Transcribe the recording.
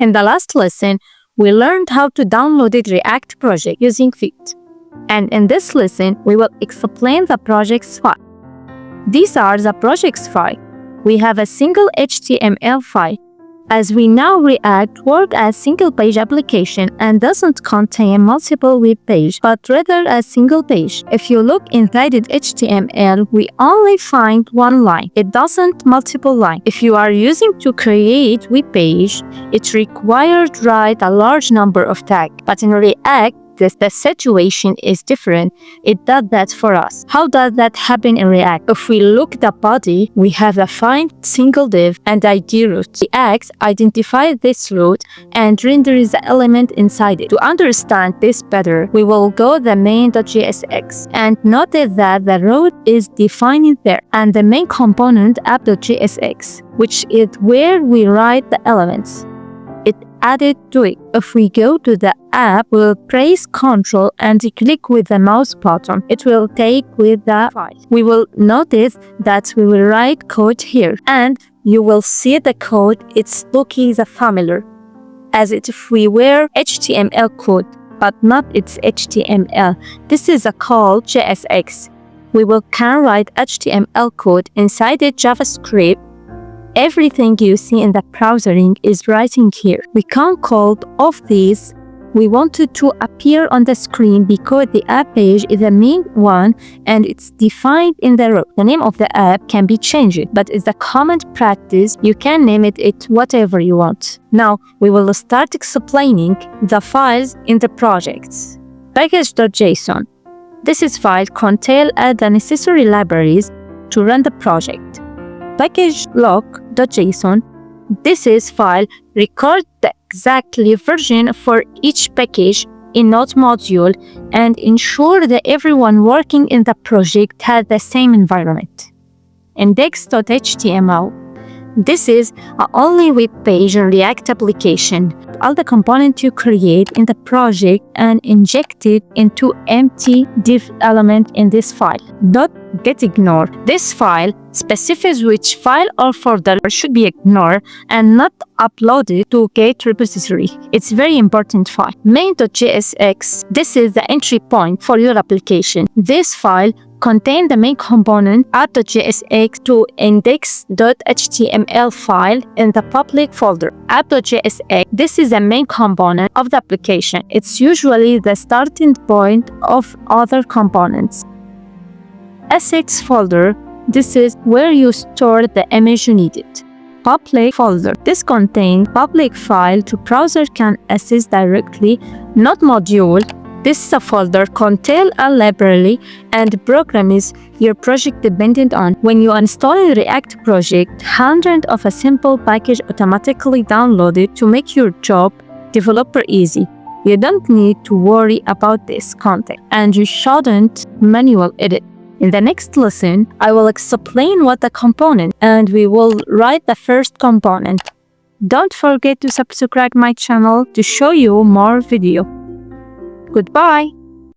In the last lesson, we learned how to download a React project using Vite. And in this lesson, we will explain the project's file. These are the project's file. We have a single HTML file. As we know, React works as single-page application and doesn't contain multiple web pages, but rather a single page. If you look inside HTML, we only find one line. It doesn't multiple lines. If you are using to create web page, it requires write a large number of tags. But in React, the situation is different. It does that for us. How does that happen in React? If we look at the body, we have a find single div and ID root. React identifies this root and renders the element inside it. To understand this better, we will go the main.jsx and notice that the root is defined there and the main component App.jsx, which is where we write the elements. Added to it. If we go to the app, we'll press Ctrl and click with the mouse button. It will take with the file. We will notice that we will write code here, and you will see the code. It's looking familiar, as if we were HTML code, but not it's HTML. This is a call JSX. We can write HTML code inside the JavaScript. Everything you see in the browsing is writing here. We can call off these. We wanted to appear on the screen because the app page is the main one and it's defined in the row. The name of the app can be changed, but it's a common practice. You can name it whatever you want. Now we will start explaining the files in the projects. Package.json. This is file contains the necessary libraries to run the project. Package log.json. This is file record the exactly version for each package in Node module and ensure that everyone working in the project has the same environment. Index.html. This is a only web page in React application. All the components you create in the project and inject it into empty div element in this file. Get ignored. This file specifies which file or folder should be ignored and not uploaded to Git repository. It's very important file. Main.jsx. This is the entry point for your application. This file contains the main component App.jsx to index.html file in the public folder. App.jsx. This is the main component of the application. It's usually the starting point of other components. Assets folder. This is where you store the image you needed. Public folder. This contains public file to browser can access directly, not module. This is a folder contains a library and programs your project dependent on. When you install a React project, hundreds of a simple package automatically downloaded to make your job developer easy. You don't need to worry about this content, and you shouldn't manual edit. In the next lesson, I will explain what the component and we will write the first component. Don't forget to subscribe my channel to show you more video. Goodbye.